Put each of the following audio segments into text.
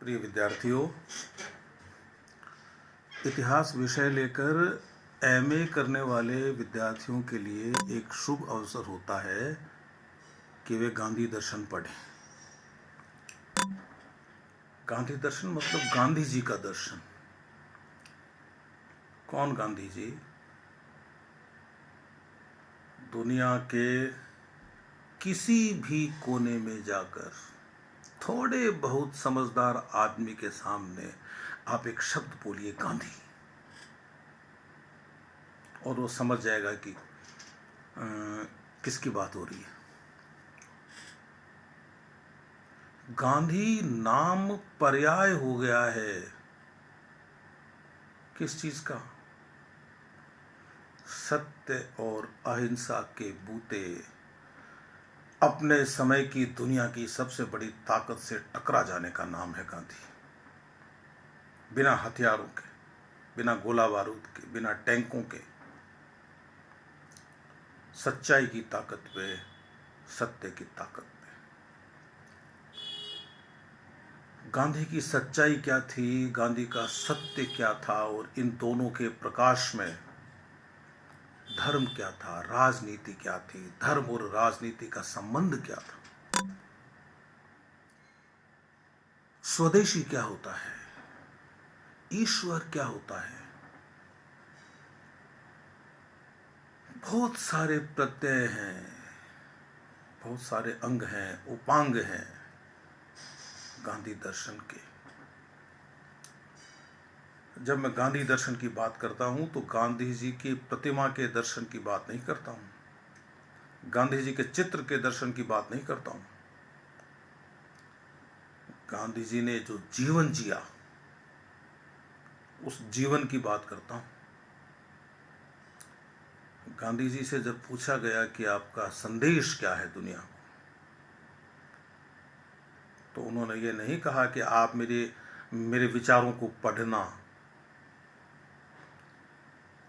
प्रिय विद्यार्थियों, इतिहास विषय लेकर एमए करने वाले विद्यार्थियों के लिए एक शुभ अवसर होता है कि वे गांधी दर्शन पढ़ें। गांधी दर्शन मतलब गांधी जी का दर्शन। कौन गांधी जी? दुनिया के किसी भी कोने में जाकर थोड़े बहुत समझदार आदमी के सामने आप एक शब्द बोलिए गांधी, और वो समझ जाएगा कि किसकी बात हो रही है। गांधी नाम पर्याय हो गया है किस चीज का? सत्य और अहिंसा के बूते अपने समय की दुनिया की सबसे बड़ी ताकत से टकरा जाने का नाम है गांधी। बिना हथियारों के, बिना गोला बारूद के, बिना टैंकों के, सच्चाई की ताकत पे, सत्य की ताकत पे। गांधी की सच्चाई क्या थी, गांधी का सत्य क्या था, और इन दोनों के प्रकाश में धर्म क्या था, राजनीति क्या थी, धर्म और राजनीति का संबंध क्या था, स्वदेशी क्या होता है, ईश्वर क्या होता है। बहुत सारे प्रत्यय हैं, बहुत सारे अंग हैं, उपांग हैं गांधी दर्शन के। जब मैं गांधी दर्शन की बात करता हूं तो गांधी जी की प्रतिमा के दर्शन की बात नहीं करता हूं, गांधी जी के चित्र के दर्शन की बात नहीं करता हूं। गांधी जी ने जो जीवन जिया उस जीवन की बात करता हूं। गांधी जी से जब पूछा गया कि आपका संदेश क्या है दुनिया को, तो उन्होंने ये नहीं कहा कि आप मेरे विचारों को पढ़ना,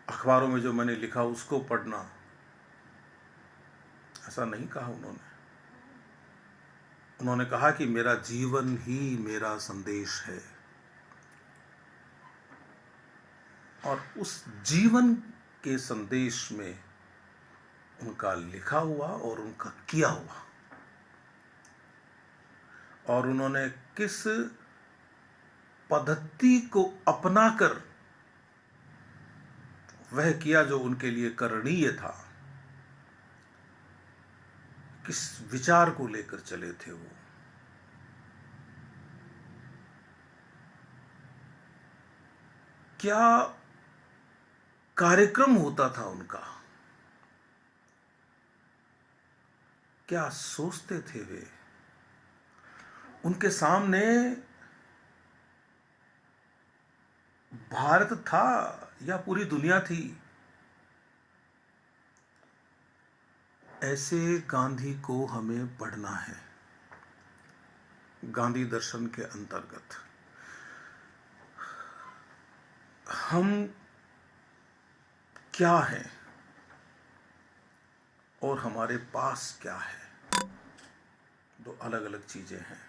अखबारों में जो मैंने लिखा उसको पढ़ना। ऐसा नहीं कहा उन्होंने कहा कि मेरा जीवन ही मेरा संदेश है, और उस जीवन के संदेश में उनका लिखा हुआ और उनका किया हुआ, और उन्होंने किस पद्धति को अपनाकर वह किया जो उनके लिए करणीय था, किस विचार को लेकर चले थे वो, क्या कार्यक्रम होता था उनका, क्या सोचते थे वे। उनके सामने भारत था या पूरी दुनिया थी? ऐसे गांधी को हमें पढ़ना है गांधी दर्शन के अंतर्गत। हम क्या हैं और हमारे पास क्या है, दो अलग अलग चीजें हैं।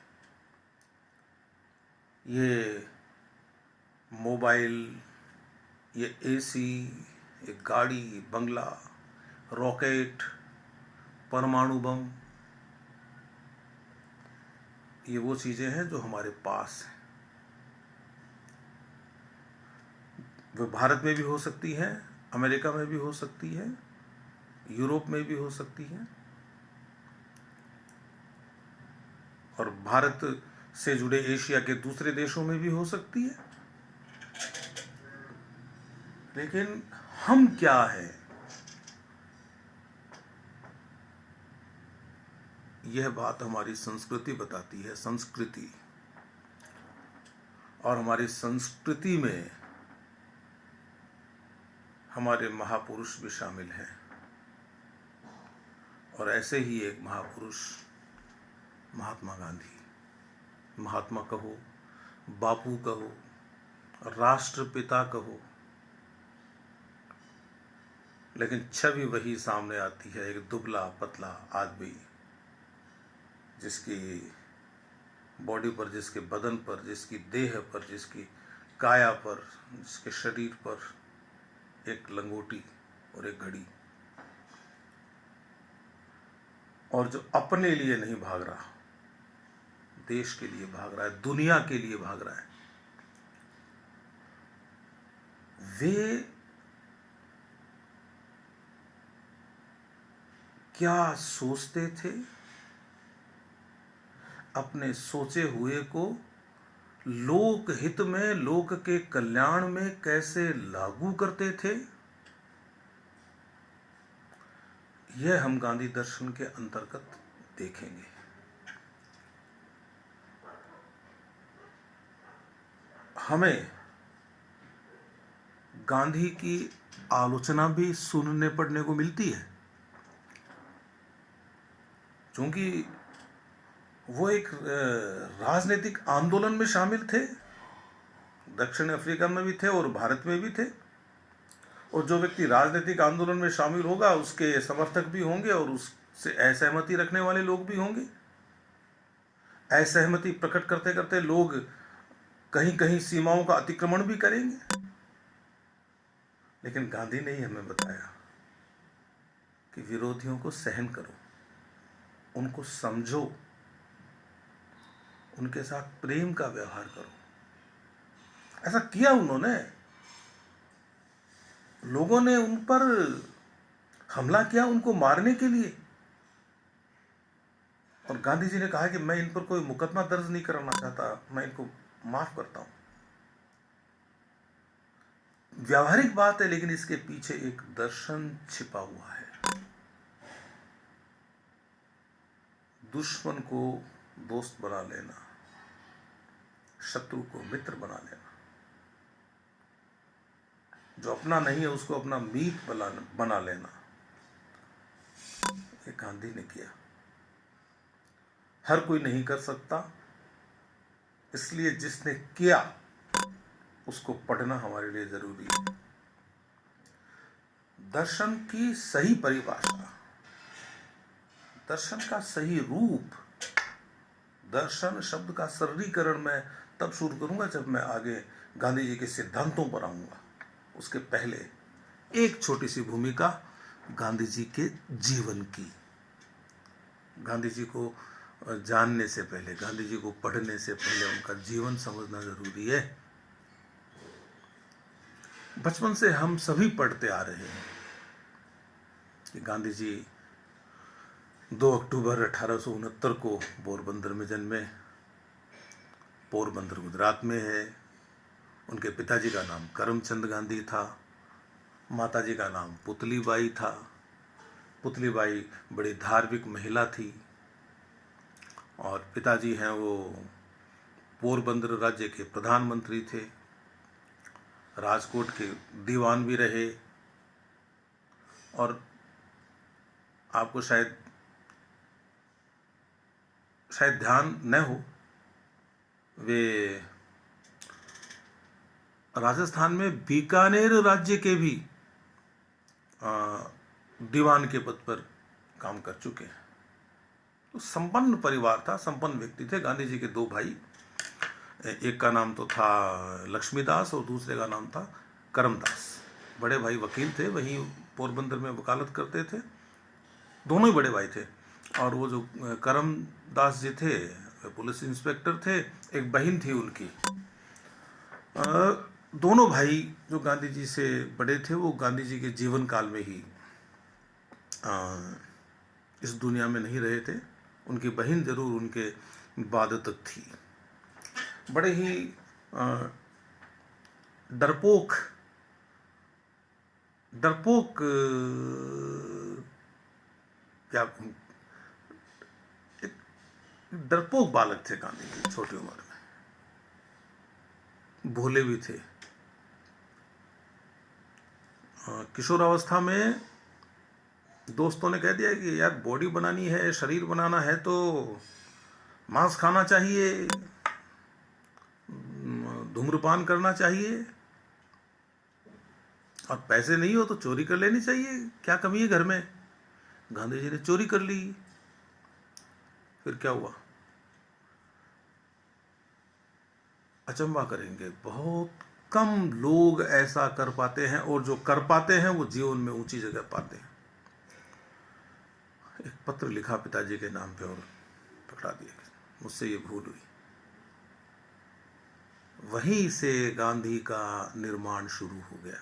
ये मोबाइल, ये एसी, ये गाड़ी, बंगला, रॉकेट, परमाणु बम, ये वो चीजें हैं जो हमारे पास हैं। वो भारत में भी हो सकती है, अमेरिका में भी हो सकती है, यूरोप में भी हो सकती है, और भारत से जुड़े एशिया के दूसरे देशों में भी हो सकती है। लेकिन हम क्या हैं, यह बात हमारी संस्कृति बताती है। संस्कृति, और हमारी संस्कृति में हमारे महापुरुष भी शामिल हैं, और ऐसे ही एक महापुरुष महात्मा गांधी। महात्मा कहो, बापू कहो, राष्ट्रपिता कहो, लेकिन छवि वही सामने आती है, एक दुबला पतला आदमी जिसकी बॉडी पर, जिसके बदन पर, जिसकी देह पर, जिसकी काया पर, जिसके शरीर पर एक लंगोटी और एक घड़ी, और जो अपने लिए नहीं भाग रहा, देश के लिए भाग रहा है, दुनिया के लिए भाग रहा है, वे क्या सोचते थे, अपने सोचे हुए को लोक हित में, लोक के कल्याण में कैसे लागू करते थे, यह हम गांधी दर्शन के अंतर्गत देखेंगे। हमें गांधी की आलोचना भी सुनने पढ़ने को मिलती है, क्योंकि वो एक राजनीतिक आंदोलन में शामिल थे, दक्षिण अफ्रीका में भी थे और भारत में भी थे। और जो व्यक्ति राजनीतिक आंदोलन में शामिल होगा उसके समर्थक भी होंगे और उससे असहमति रखने वाले लोग भी होंगे। असहमति प्रकट करते करते लोग कहीं कहीं सीमाओं का अतिक्रमण भी करेंगे। लेकिन गांधी ने ही हमें बताया कि विरोधियों को सहन करो, उनको समझो, उनके साथ प्रेम का व्यवहार करो। ऐसा किया उन्होंने। लोगों ने उन पर हमला किया उनको मारने के लिए, और गांधी जी ने कहा कि मैं इन पर कोई मुकदमा दर्ज नहीं कराना चाहता, मैं इनको माफ करता हूं। व्यावहारिक बात है, लेकिन इसके पीछे एक दर्शन छिपा हुआ है। दुश्मन को दोस्त बना लेना, शत्रु को मित्र बना लेना, जो अपना नहीं है उसको अपना मीत बना लेना, ये गांधी ने किया। हर कोई नहीं कर सकता, इसलिए जिसने किया उसको पढ़ना हमारे लिए जरूरी है। दर्शन की सही परिभाषा, दर्शन का सही रूप, दर्शन शब्द का सरलीकरण मैं तब शुरू करूंगा जब मैं आगे गांधी जी के सिद्धांतों पर आऊंगा। उसके पहले एक छोटी सी भूमिका गांधी जी के जीवन की। गांधी जी को जानने से पहले, गांधी जी को पढ़ने से पहले उनका जीवन समझना जरूरी है। बचपन से हम सभी पढ़ते आ रहे हैं कि गांधी जी 2 अक्टूबर 1869 को पोरबंदर में जन्मे। पोरबंदर गुजरात में है। उनके पिताजी का नाम करमचंद गांधी था, माताजी का नाम पुतलीबाई था। पुतलीबाई बड़ी धार्मिक महिला थी और पिताजी हैं वो पोरबंदर राज्य के प्रधानमंत्री थे, राजकोट के दीवान भी रहे। और आपको शायद ध्यान न हो, वे राजस्थान में बीकानेर राज्य के भी दीवान के पद पर काम कर चुके हैं। तो संपन्न परिवार था, संपन्न व्यक्ति थे। गांधी जी के 2 भाई, एक का नाम तो था लक्ष्मीदास और दूसरे का नाम था करमदास। बड़े भाई वकील थे, वहीं पोरबंदर में वकालत करते थे। दोनों ही बड़े भाई थे। और वो जो करमदास जी थे पुलिस इंस्पेक्टर थे। एक बहन थी उनकी। दोनों भाई जो गांधी जी से बड़े थे वो गांधी जी के जीवन काल में ही इस दुनिया में नहीं रहे थे। उनकी बहन जरूर उनके बाद तक थी। बड़े ही डरपोक क्या एक डरपोक बालक थे गांधी जी, छोटी उम्र में। भोले भी थे। किशोरावस्था में दोस्तों ने कह दिया कि यार बॉडी बनानी है, शरीर बनाना है तो मांस खाना चाहिए, धूम्रपान करना चाहिए, और पैसे नहीं हो तो चोरी कर लेनी चाहिए, क्या कमी है घर में। गांधी जी ने चोरी कर ली। फिर क्या हुआ? अचंभा करेंगे, बहुत कम लोग ऐसा कर पाते हैं, और जो कर पाते हैं वो जीवन में ऊंची जगह पाते हैं। एक पत्र लिखा पिताजी के नाम पे और पकड़ा दिया, मुझसे ये भूल हुई। वहीं से गांधी का निर्माण शुरू हो गया।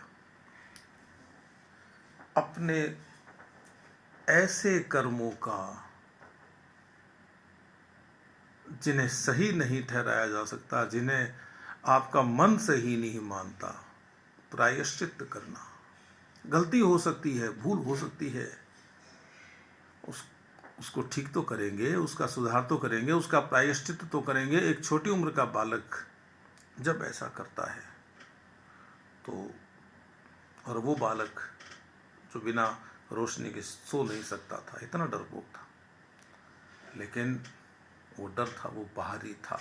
अपने ऐसे कर्मों का जिन्हें सही नहीं ठहराया जा सकता, जिन्हें आपका मन सही नहीं मानता, प्रायश्चित करना। गलती हो सकती है, भूल हो सकती है, उसको ठीक तो करेंगे, उसका सुधार तो करेंगे, उसका प्रायश्चित तो करेंगे। एक छोटी उम्र का बालक जब ऐसा करता है तो, और वो बालक जो बिना रोशनी के सो नहीं सकता था, इतना डरपोक था, लेकिन वो डर था वो बाहरी था,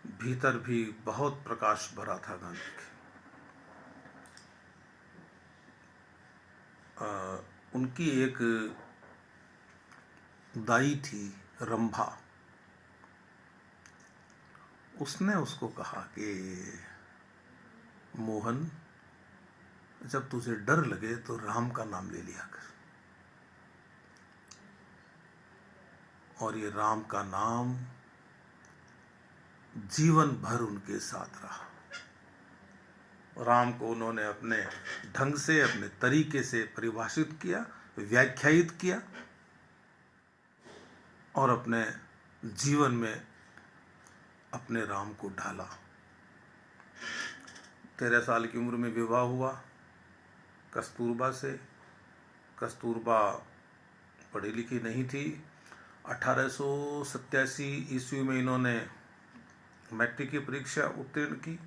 भीतर भी बहुत प्रकाश भरा था गांधी के। उनकी एक दाई थी रंभा, उसने उसको कहा कि मोहन, जब तुझे डर लगे तो राम का नाम ले लिया कर। और ये राम का नाम जीवन भर उनके साथ रहा। राम को उन्होंने अपने ढंग से, अपने तरीके से परिभाषित किया, व्याख्यायित किया, और अपने जीवन में अपने राम को ढाला। 13 साल की उम्र में विवाह हुआ कस्तूरबा से। कस्तूरबा पढ़ी लिखी नहीं थी। 1887 ईस्वी में इन्होंने मैट्रिक की परीक्षा उत्तीर्ण की।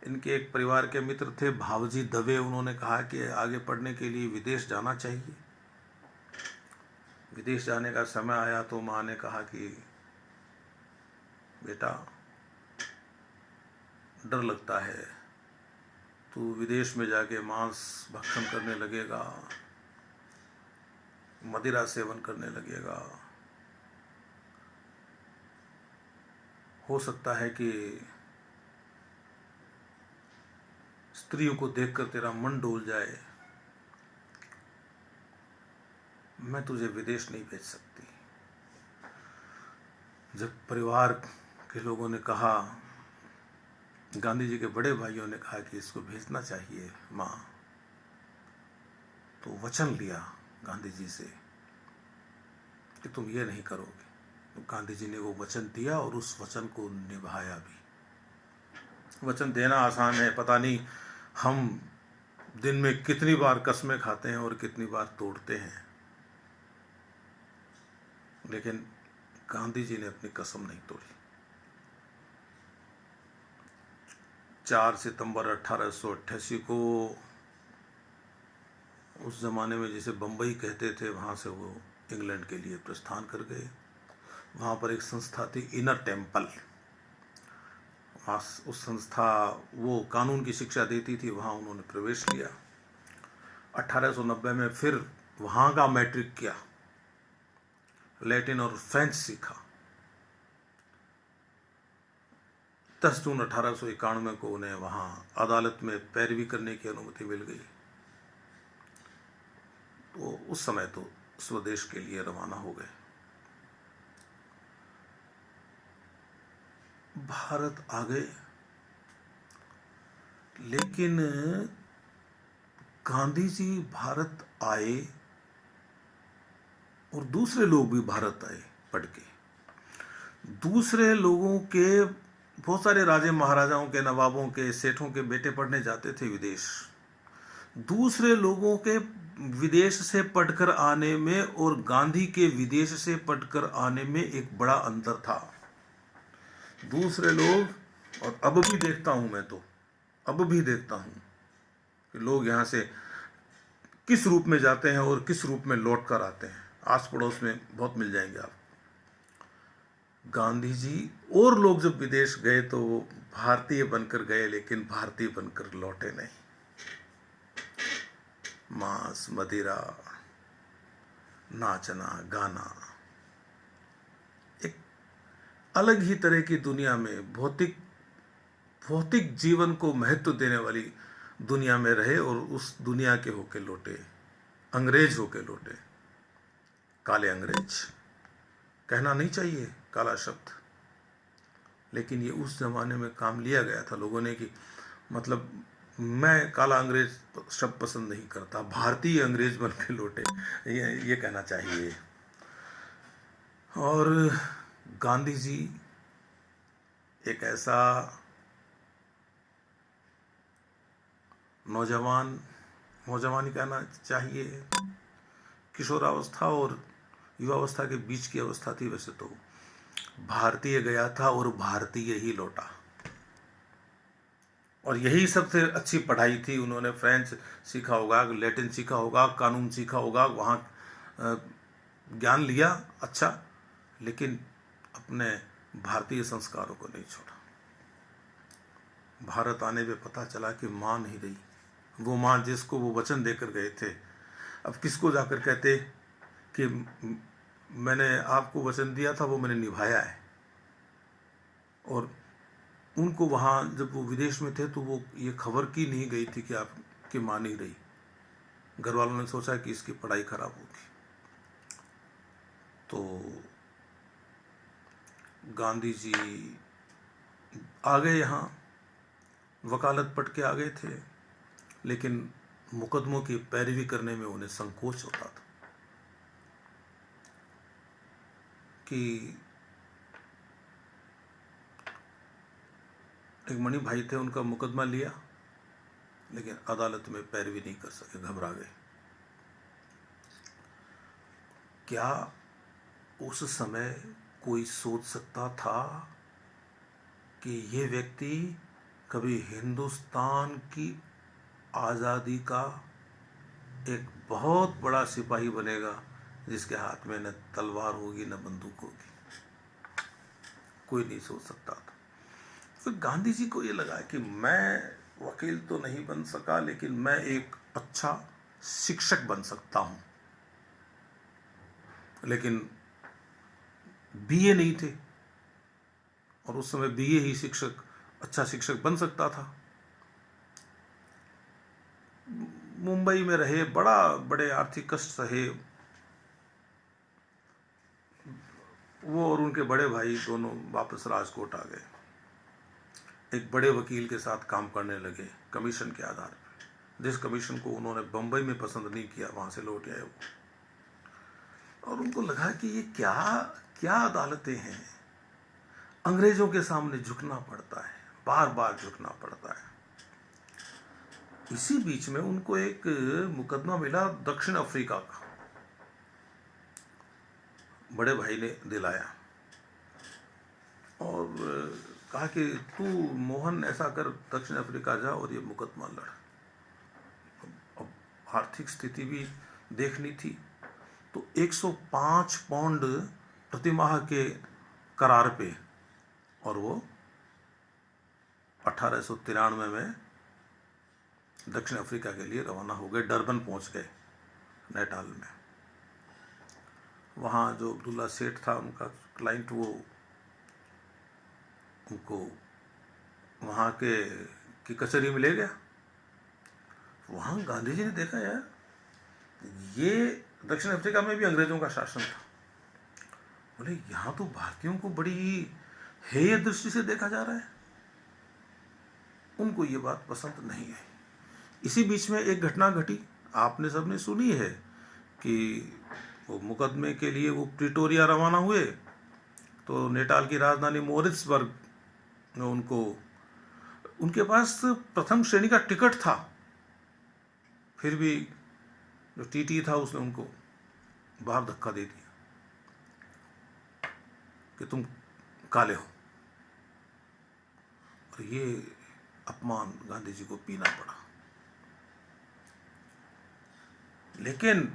इनके एक परिवार के मित्र थे भावजी दवे, उन्होंने कहा कि आगे पढ़ने के लिए विदेश जाना चाहिए। विदेश जाने का समय आया तो माँ ने कहा कि बेटा, डर लगता है, तू विदेश में जाके मांस भक्षण करने लगेगा, मदिरा सेवन करने लगेगा, हो सकता है कि स्त्रियों को देखकर तेरा मन डोल जाए, मैं तुझे विदेश नहीं भेज सकती। जब परिवार के लोगों ने कहा, गांधी जी के बड़े भाइयों ने कहा कि इसको भेजना चाहिए माँ, तो वचन लिया गांधी जी से कि तुम ये नहीं करोगे। तो गांधी जी ने वो वचन दिया और उस वचन को निभाया भी। वचन देना आसान है, पता नहीं हम दिन में कितनी बार कसमें खाते हैं और कितनी बार तोड़ते हैं, लेकिन गांधी जी ने अपनी कसम नहीं तोड़ी। 4 सितंबर 1888 को, उस ज़माने में जिसे बम्बई कहते थे, वहाँ से वो इंग्लैंड के लिए प्रस्थान कर गए। वहाँ पर एक संस्था थी इनर टेम्पल, वहाँ उस संस्था वो कानून की शिक्षा देती थी, वहाँ उन्होंने प्रवेश लिया। 1890 में फिर वहाँ का मैट्रिक किया, लैटिन और फ्रेंच सीखा। 10 जून 1891 को उन्हें वहाँ अदालत में पैरवी करने की अनुमति मिल गई। तो उस समय तो स्वदेश के लिए रवाना हो गए। भारत आ गए, लेकिन गांधी जी भारत आए और दूसरे लोग भी भारत आए पढ़ के। दूसरे लोगों के, बहुत सारे राजे महाराजाओं के, नवाबों के, सेठों के बेटे पढ़ने जाते थे विदेश। दूसरे लोगों के विदेश से पढ़कर आने में और गांधी के विदेश से पढ़कर आने में एक बड़ा अंतर था। दूसरे लोग, और अब भी देखता हूं मैं, तो अब भी देखता हूं कि लोग यहां से किस रूप में जाते हैं और किस रूप में लौट कर आते हैं। आस पड़ोस में बहुत मिल जाएंगे आप। गांधी जी और लोग जब विदेश गए तो वो भारतीय बनकर गए, लेकिन भारतीय बनकर लौटे नहीं। मांस, मदिरा, नाचना, गाना, एक अलग ही तरह की दुनिया में, भौतिक भौतिक जीवन को महत्व देने वाली दुनिया में रहे और उस दुनिया के होके लौटे, अंग्रेज होके लौटे, काले अंग्रेज। कहना नहीं चाहिए काला शब्द, लेकिन ये उस जमाने में काम लिया गया था लोगों ने कि मतलब मैं काला अंग्रेज शब्द पसंद नहीं करता, भारतीय अंग्रेज बन के लौटे, ये कहना चाहिए। और गांधी जी एक ऐसा नौजवान ही कहना चाहिए, किशोरावस्था और युवावस्था के बीच की अवस्था थी वैसे तो, भारतीय गया था और भारतीय ही लौटा। और यही सबसे अच्छी पढ़ाई थी। उन्होंने फ्रेंच सीखा होगा, लैटिन सीखा होगा, कानून सीखा होगा, वहाँ ज्ञान लिया अच्छा, लेकिन अपने भारतीय संस्कारों को नहीं छोड़ा। भारत आने पे पता चला कि माँ नहीं रही, वो माँ जिसको वो वचन देकर गए थे, अब किसको जाकर कहते कि मैंने आपको वचन दिया था वो मैंने निभाया है। और उनको वहाँ जब वो विदेश में थे तो वो ये खबर की नहीं गई थी कि आपकी माँ नहीं रही। घर वालों ने सोचा कि इसकी पढ़ाई खराब होगी, तो गांधी जी आ गए यहाँ, वकालत पढ़ के आ गए थे, लेकिन मुकदमों की पैरवी करने में उन्हें संकोच होता था कि एक मणि भाई थे, उनका मुकदमा लिया, लेकिन अदालत में पैरवी नहीं कर सके, घबरा गए। क्या उस समय कोई सोच सकता था कि ये व्यक्ति कभी हिंदुस्तान की आज़ादी का एक बहुत बड़ा सिपाही बनेगा, जिसके हाथ में न तलवार होगी न बंदूक होगी? कोई नहीं सोच सकता था। फिर गांधी जी को ये लगा कि मैं वकील तो नहीं बन सका, लेकिन मैं एक अच्छा शिक्षक बन सकता हूं। लेकिन बीए नहीं थे, और उस समय बीए ही अच्छा शिक्षक बन सकता था। मुंबई में रहे, बड़े आर्थिक कष्ट सहे, वो और उनके बड़े भाई दोनों वापस राजकोट आ गए। एक बड़े वकील के साथ काम करने लगे कमीशन के आधार पर। जिस कमीशन को उन्होंने बंबई में पसंद नहीं किया, वहां से लौट आए वो। और उनको लगा कि ये क्या अदालतें हैं, अंग्रेजों के सामने झुकना पड़ता है, बार बार झुकना पड़ता है। इसी बीच में उनको एक मुकदमा मिला दक्षिण अफ्रीका का, बड़े भाई ने दिलाया और कहा कि तू मोहन ऐसा कर, दक्षिण अफ्रीका जा और ये मुकदमा लड़। अब आर्थिक स्थिति भी देखनी थी, तो 105 पाउंड प्रतिमाह के करार पे, और वो 1893 में दक्षिण अफ्रीका के लिए रवाना हो गए। डरबन पहुंच गए, नेटाल में। वहाँ जो अब्दुल्ला सेठ था उनका क्लाइंट, वो उनको वहाँ की कचहरी में ले गया। वहाँ गांधी जी ने देखा यार, ये दक्षिण अफ्रीका में भी अंग्रेजों का शासन था, बोले यहाँ तो भारतीयों को बड़ी हेय दृष्टि से देखा जा रहा है। उनको ये बात पसंद नहीं आई। इसी बीच में एक घटना घटी, आपने सबने सुनी है कि वो मुकदमे के लिए वो प्रिटोरिया रवाना हुए, तो नेटाल की राजधानी मोरिट्सबर्ग में उनके पास प्रथम श्रेणी का टिकट था, फिर भी जो टीटी था उसने उनको बाहर धक्का दे दिया कि तुम काले हो। और ये अपमान गांधी जी को पीना पड़ा। लेकिन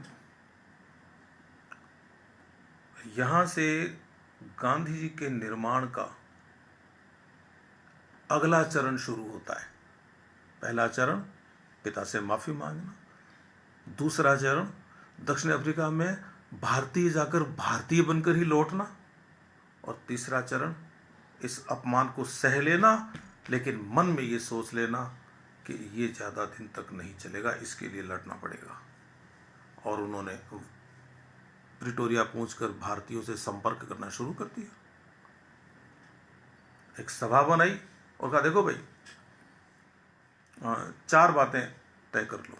यहां से गांधी जी के निर्माण का अगला चरण शुरू होता है। पहला चरण पिता से माफी मांगना, दूसरा चरण दक्षिण अफ्रीका में भारतीय जाकर भारतीय बनकर ही लौटना, और तीसरा चरण इस अपमान को सह लेना, लेकिन मन में ये सोच लेना कि ये ज़्यादा दिन तक नहीं चलेगा, इसके लिए लड़ना पड़ेगा। और उन्होंने प्रिटोरिया पहुंचकर भारतीयों से संपर्क करना शुरू कर दिया। एक सभा बनाई और कहा, देखो भाई, 4 बातें तय कर लो।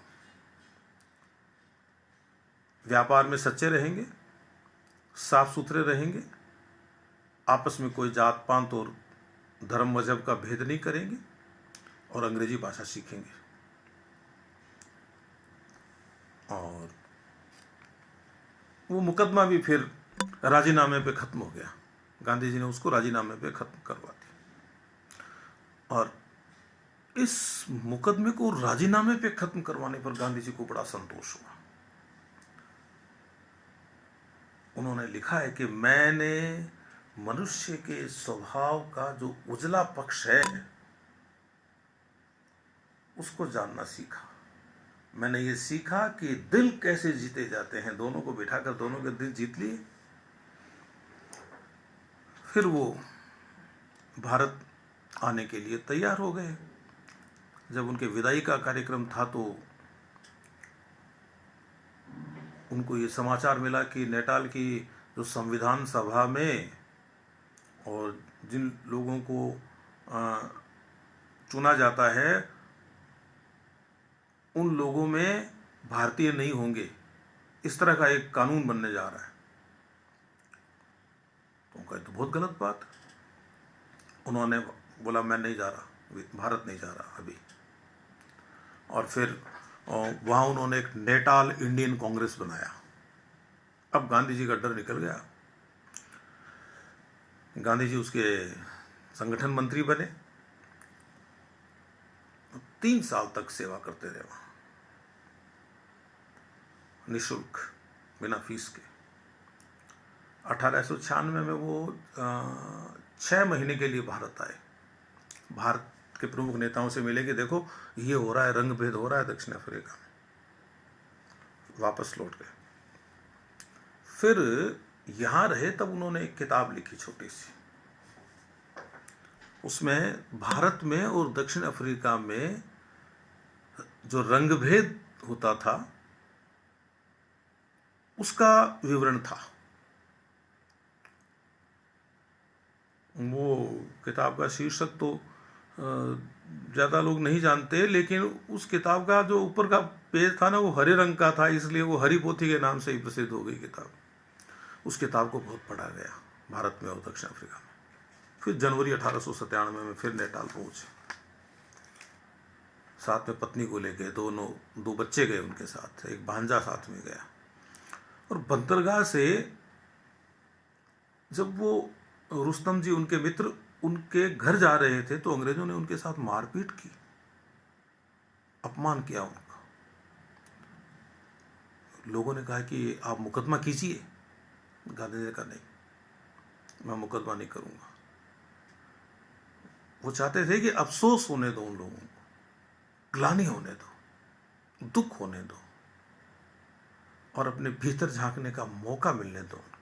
व्यापार में सच्चे रहेंगे, साफ सुथरे रहेंगे, आपस में कोई जात पात और धर्म मजहब का भेद नहीं करेंगे, और अंग्रेजी भाषा सीखेंगे। और वो मुकदमा भी फिर राजीनामे पे खत्म हो गया। गांधी जी ने उसको राजीनामे पे खत्म करवा दिया। और इस मुकदमे को राजीनामे पे खत्म करवाने पर गांधी जी को बड़ा संतोष हुआ। उन्होंने लिखा है कि मैंने मनुष्य के स्वभाव का जो उजला पक्ष है उसको जानना सीखा। मैंने ये सीखा कि दिल कैसे जीते जाते हैं। दोनों को बिठाकर दोनों के दिल जीत लिए। फिर वो भारत आने के लिए तैयार हो गए। जब उनके विदाई का कार्यक्रम था तो उनको ये समाचार मिला कि नेटाल की जो संविधान सभा में और जिन लोगों को चुना जाता है उन लोगों में भारतीय नहीं होंगे, इस तरह का एक कानून बनने जा रहा है। तो उनका तो बहुत गलत बात। उन्होंने बोला, मैं नहीं जा रहा, भारत नहीं जा रहा अभी। और फिर वहाँ उन्होंने एक नेटाल इंडियन कांग्रेस बनाया। अब गांधी जी का डर निकल गया। गांधी जी उसके संगठन मंत्री बने। 3 साल तक सेवा करते रहे वहाँ, निःशुल्क, बिना फीस के। 1896 में वो 6 महीने के लिए भारत आए। भारत के प्रमुख नेताओं से मिले कि देखो ये हो रहा है, रंग भेद हो रहा है दक्षिण अफ्रीका में। वापस लौट गए। फिर यहाँ रहे तब उन्होंने एक किताब लिखी छोटी सी। उसमें भारत में और दक्षिण अफ्रीका में जो रंग भेद होता था उसका विवरण था। वो किताब का शीर्षक तो ज़्यादा लोग नहीं जानते, लेकिन उस किताब का जो ऊपर का पेज था ना वो हरे रंग का था, इसलिए वो हरी पोथी के नाम से ही प्रसिद्ध हो गई किताब। उस किताब को बहुत पढ़ा गया भारत में और दक्षिण अफ्रीका में। फिर जनवरी 1897 में फिर नेटाल पहुंचे। साथ में पत्नी को लेके 2 बच्चे गए उनके साथ, एक भांजा साथ में गया। और बंदरगाह से जब वो रुस्तम जी उनके मित्र उनके घर जा रहे थे तो अंग्रेजों ने उनके साथ मारपीट की, अपमान किया उनका। लोगों ने कहा कि आप मुकदमा कीजिए। गांधी जी ने कहा नहीं, मैं मुकदमा नहीं करूंगा। वो चाहते थे कि अफसोस होने दो उन लोगों को, ग्लानि होने दो, दुख होने दो, और अपने भीतर झांकने का मौका मिलने दो उनको।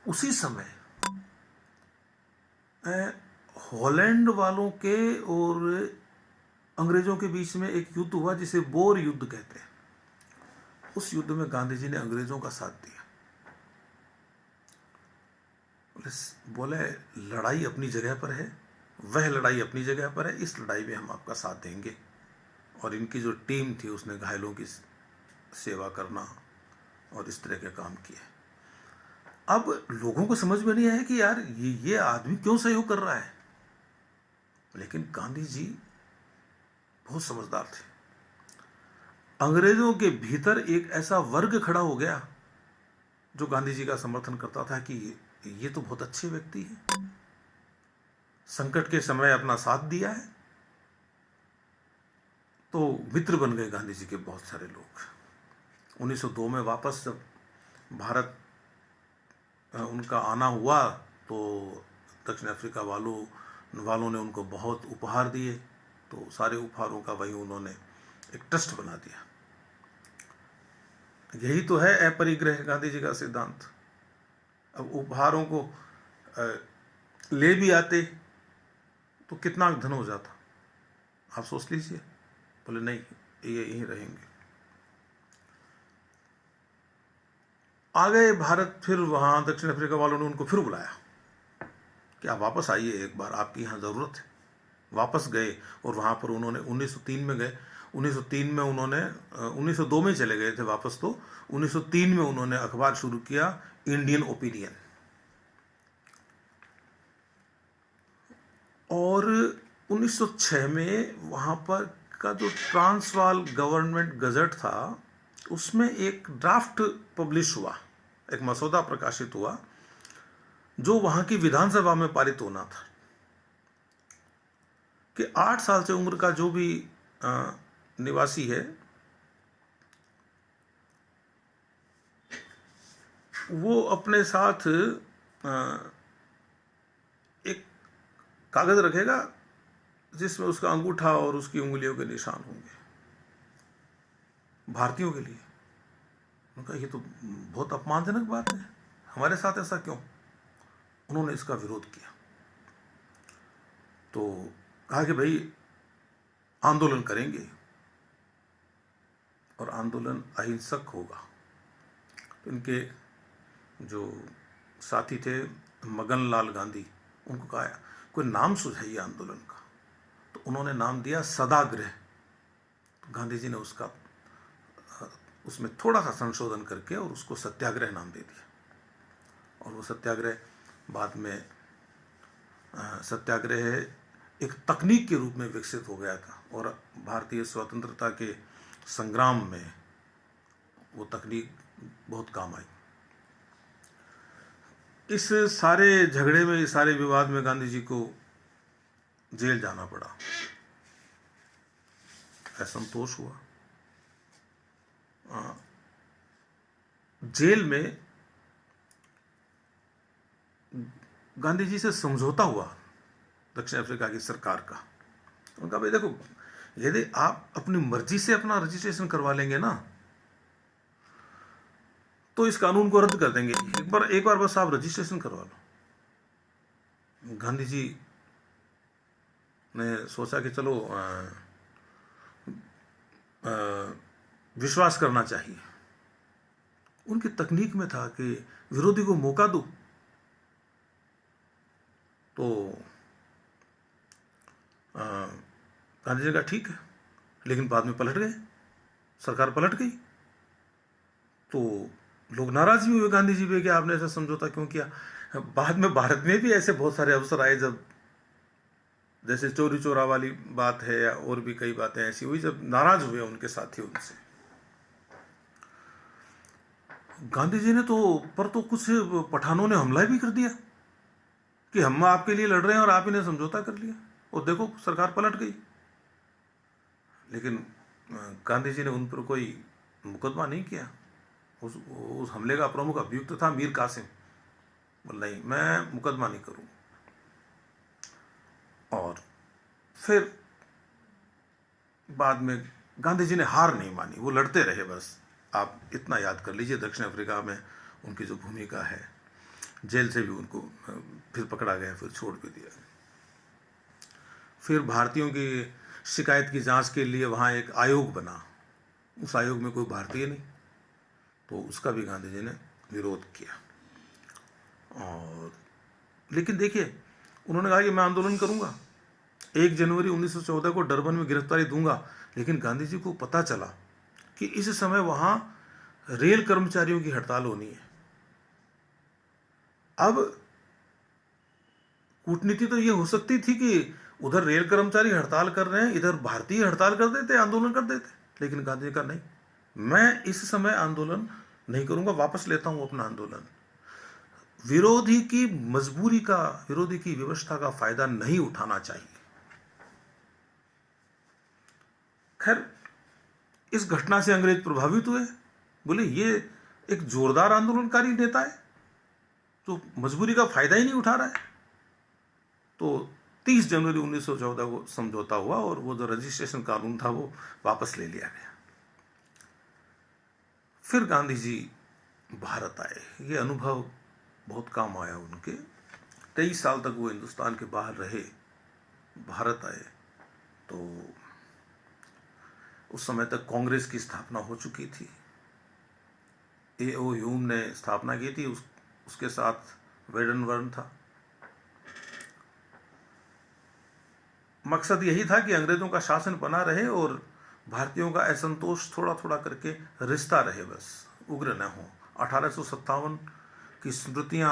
उसी समय हॉलैंड वालों के और अंग्रेजों के बीच में एक युद्ध हुआ जिसे बोर युद्ध कहते हैं। उस युद्ध में गांधी जी ने अंग्रेजों का साथ दिया। बोले लड़ाई अपनी जगह पर है, वह लड़ाई अपनी जगह पर है, इस लड़ाई में हम आपका साथ देंगे। और इनकी जो टीम थी उसने घायलों की सेवा करना और इस तरह के काम किए। अब लोगों को समझ में नहीं आया कि यार ये आदमी क्यों सहयोग कर रहा है, लेकिन गांधी जी बहुत समझदार थे। अंग्रेजों के भीतर एक ऐसा वर्ग खड़ा हो गया जो गांधी जी का समर्थन करता था कि ये तो बहुत अच्छे व्यक्ति हैं, संकट के समय अपना साथ दिया है। तो मित्र बन गए गांधी जी के बहुत सारे लोग। 1902 में वापस जब भारत उनका आना हुआ तो दक्षिण अफ्रीका वालों ने उनको बहुत उपहार दिए। तो सारे उपहारों का वही उन्होंने एक ट्रस्ट बना दिया। यही तो है अपरिग्रह, गांधी जी का सिद्धांत। अब उपहारों को ले भी आते तो कितना धन हो जाता, आप सोच लीजिए। बोले नहीं, ये यहीं रहेंगे। आ गए भारत, फिर वहाँ दक्षिण अफ्रीका वालों ने उनको फिर बुलाया कि आप वापस आइए, एक बार आपकी यहाँ ज़रूरत है। वापस गए और वहाँ पर उन्होंने 1903 में गए। 1903 में उन्होंने 1902 में चले गए थे वापस, तो 1903 में उन्होंने अखबार शुरू किया, इंडियन ओपिनियन। और 1906 में वहाँ पर का जो ट्रांसवाल गवर्नमेंट गजट था, उसमें एक ड्राफ्ट पब्लिश हुआ, एक मसौदा प्रकाशित हुआ जो वहाँ की विधानसभा में पारित होना था कि 8 साल से उम्र का जो भी निवासी है वो अपने साथ एक कागज रखेगा जिसमें उसका अंगूठा और उसकी उंगलियों के निशान होंगे, भारतीयों के लिए। उनका ये तो बहुत अपमानजनक बात है, हमारे साथ ऐसा क्यों? उन्होंने इसका विरोध किया, तो कहा कि भाई आंदोलन करेंगे और आंदोलन अहिंसक होगा। तो इनके जो साथी थे मगन लाल गांधी, उनको कहा कोई नाम सुझाइए आंदोलन का। तो उन्होंने नाम दिया सदाग्रह। तो गांधी जी ने उसमें थोड़ा सा संशोधन करके और उसको सत्याग्रह नाम दे दिया। और वो सत्याग्रह बाद में सत्याग्रह एक तकनीक के रूप में विकसित हो गया था और भारतीय स्वतंत्रता के संग्राम में वो तकनीक बहुत काम आई। इस सारे झगड़े में, इस सारे विवाद में गांधी जी को जेल जाना पड़ा, असंतोष हुआ। जेल में गांधी जी से समझौता हुआ दक्षिण अफ्रीका की सरकार का। उनका भाई देखो, यदि आप अपनी मर्जी से अपना रजिस्ट्रेशन करवा लेंगे ना तो इस कानून को रद्द कर देंगे। एक बार बस आप रजिस्ट्रेशन करवा लो। गांधी जी ने सोचा कि चलो विश्वास करना चाहिए। उनकी तकनीक में था कि विरोधी को मौका दो। तो गांधी जी का ठीक है, लेकिन बाद में पलट गए, सरकार पलट गई। तो लोग नाराज भी हुए गांधी जी पे कि आपने ऐसा समझौता क्यों किया। बाद में भारत में भी ऐसे बहुत सारे अवसर आए जब, जैसे चोरी चोरा वाली बात है या और भी कई बातें ऐसी हुई जब नाराज हुए उनके साथी उनसे। गांधी जी ने तो कुछ पठानों ने हमला भी कर दिया कि हम आपके लिए लड़ रहे हैं और आप इन्हें समझौता कर लिया, और देखो सरकार पलट गई। लेकिन गांधी जी ने उन पर कोई मुकदमा नहीं किया। उस हमले का प्रमुख अभियुक्त था मीर कासिम। बोल नहीं, मैं मुकदमा नहीं करूँगा। और फिर बाद में गांधी जी ने हार नहीं मानी, वो लड़ते रहे। बस आप इतना याद कर लीजिए, दक्षिण अफ्रीका में उनकी जो भूमिका है। जेल से भी उनको फिर पकड़ा गया, फिर छोड़ भी दिया। फिर भारतीयों की शिकायत की जांच के लिए वहाँ एक आयोग बना। उस आयोग में कोई भारतीय नहीं, तो उसका भी गांधी जी ने विरोध किया। और लेकिन देखिए, उन्होंने कहा कि मैं आंदोलन करूंगा, 1 जनवरी 1914 को डरबन में गिरफ्तारी दूंगा। लेकिन गांधी जी को पता चला कि इस समय वहां रेल कर्मचारियों की हड़ताल होनी है। अब कूटनीति तो ये हो सकती थी कि उधर रेल कर्मचारी हड़ताल कर रहे हैं, इधर भारतीय हड़ताल कर देते, आंदोलन कर देते। लेकिन गांधी जी का नहीं, मैं इस समय आंदोलन नहीं करूंगा, वापस लेता हूं अपना आंदोलन। विरोधी की मजबूरी का, विरोधी की व्यवस्था का फायदा नहीं उठाना चाहिए। खैर, इस घटना से अंग्रेज प्रभावित हुए। बोले ये एक जोरदार आंदोलनकारी नेता है जो मजबूरी का फायदा ही नहीं उठा रहा है। तो 30 जनवरी 1914 को समझौता हुआ और वो जो रजिस्ट्रेशन कानून था वो वापस ले लिया गया। फिर गांधी जी भारत आए। ये अनुभव बहुत काम आया उनके। 23 साल तक वो हिंदुस्तान के बाहर रहे, भारत आए तो उस समय तक कांग्रेस की स्थापना हो चुकी थी। A.O. ह्यूम ने स्थापना की थी, उसके साथ वेडनबर्न था। मकसद यही था कि अंग्रेजों का शासन बना रहे और भारतीयों का असंतोष थोड़ा थोड़ा करके रिश्ता रहे, बस उग्र न हो। 1857 की स्मृतियां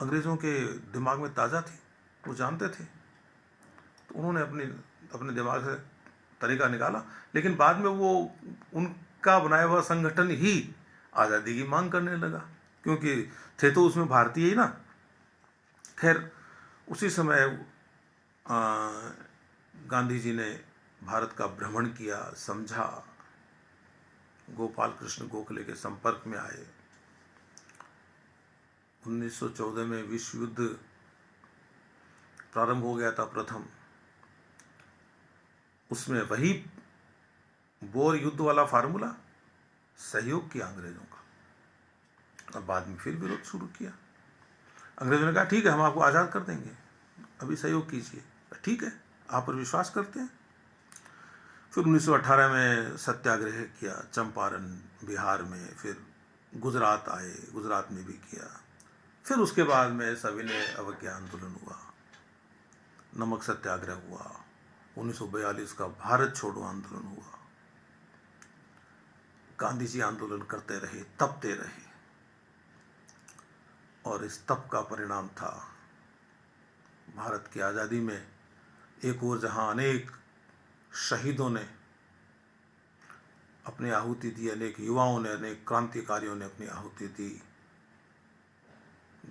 अंग्रेजों के दिमाग में ताज़ा थी, वो जानते थे, तो उन्होंने अपने दिमाग से तरीका निकाला। लेकिन बाद में वो उनका बनाया हुआ संगठन ही आज़ादी की मांग करने लगा, क्योंकि थे तो उसमें भारतीय ही ना। खैर, उसी समय गांधी जी ने भारत का भ्रमण किया, समझा, गोपाल कृष्ण गोखले के संपर्क में आए। 1914 में विश्व युद्ध प्रारंभ हो गया था प्रथम, उसमें वही बोर युद्ध वाला फार्मूला, सहयोग किया अंग्रेजों का, और बाद में फिर विरोध शुरू किया। अंग्रेजों ने कहा ठीक है, हम आपको आज़ाद कर देंगे, अभी सहयोग कीजिए। ठीक है, आप पर विश्वास करते हैं। फिर 1918 में सत्याग्रह किया, चंपारण बिहार में, फिर गुजरात आए, गुजरात में भी किया। फिर उसके बाद में सविनय अवज्ञा आंदोलन हुआ, नमक सत्याग्रह हुआ, 1942 का भारत छोड़ो आंदोलन हुआ। गांधी जी आंदोलन करते रहे, तपते रहे, और इस तप का परिणाम था भारत की आज़ादी में। एक ओर जहां अनेक शहीदों ने अपनी आहुति दी, अनेक युवाओं ने, अनेक क्रांतिकारियों ने अपनी आहुति दी,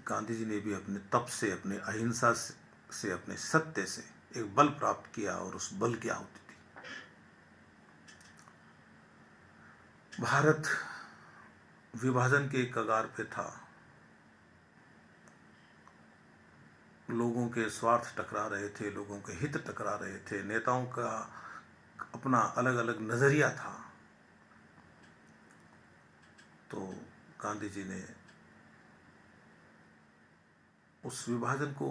गांधी जी ने भी अपने तप से, अपने अहिंसा से, अपने सत्य से एक बल प्राप्त किया और उस बल की आहुति दी। भारत विभाजन के कगार पे था, लोगों के स्वार्थ टकरा रहे थे, लोगों के हित टकरा रहे थे, नेताओं का अपना अलग अलग नजरिया था। तो गांधी जी ने उस विभाजन को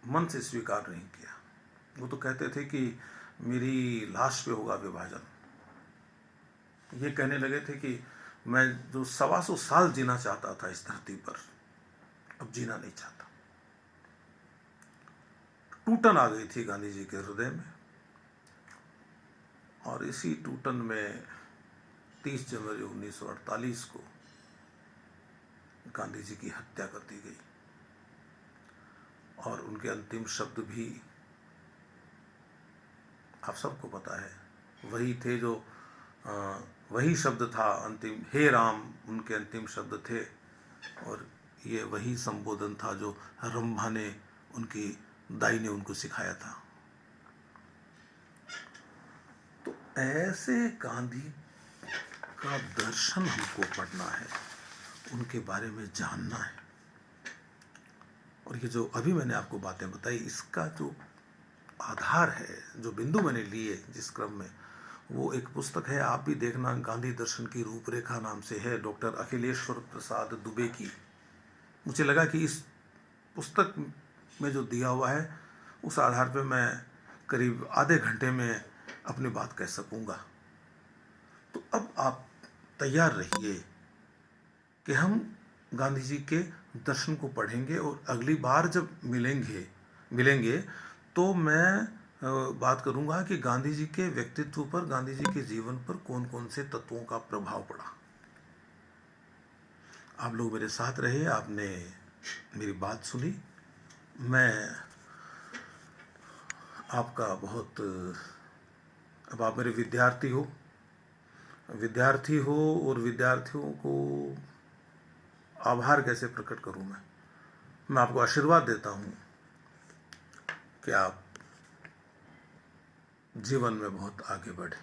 मन से स्वीकार नहीं किया। वो तो कहते थे कि मेरी लाश पे होगा विभाजन। ये कहने लगे थे कि मैं जो 125 साल जीना चाहता था इस धरती पर, अब जीना नहीं चाहता। टूटन आ गई थी गांधी जी के हृदय में, और इसी टूटन में 30 जनवरी 1948 को गांधी जी की हत्या कर दी गई। और उनके अंतिम शब्द भी आप सबको पता है, वही थे जो वही शब्द था अंतिम, हे राम, उनके अंतिम शब्द थे। और ये वही संबोधन था जो रंभा ने, उनकी दाई ने उनको सिखाया था। तो ऐसे गांधी का दर्शन हमको पढ़ना है, उनके बारे में जानना है। और ये जो अभी मैंने आपको बातें बताई, इसका जो आधार है, जो बिंदु मैंने लिए जिस क्रम में, वो एक पुस्तक है, आप भी देखना, गांधी दर्शन की रूपरेखा नाम से है, डॉक्टर अखिलेश्वर प्रसाद दुबे की। मुझे लगा कि इस पुस्तक में जो दिया हुआ है, उस आधार पर मैं करीब आधे घंटे में अपनी बात कह सकूंगा। तो अब आप तैयार रहिए कि हम गांधी जी के दर्शन को पढ़ेंगे, और अगली बार जब मिलेंगे तो मैं बात करूंगा कि गांधी जी के व्यक्तित्व पर, गांधी जी के जीवन पर कौन कौन से तत्वों का प्रभाव पड़ा। आप लोग मेरे साथ रहे, आपने मेरी बात सुनी। मैं आपका बहुत, अब आप मेरे विद्यार्थी हो, और विद्यार्थियों को आभार कैसे प्रकट करूं मैं आपको आशीर्वाद देता हूं कि आप जीवन में बहुत आगे बढ़े।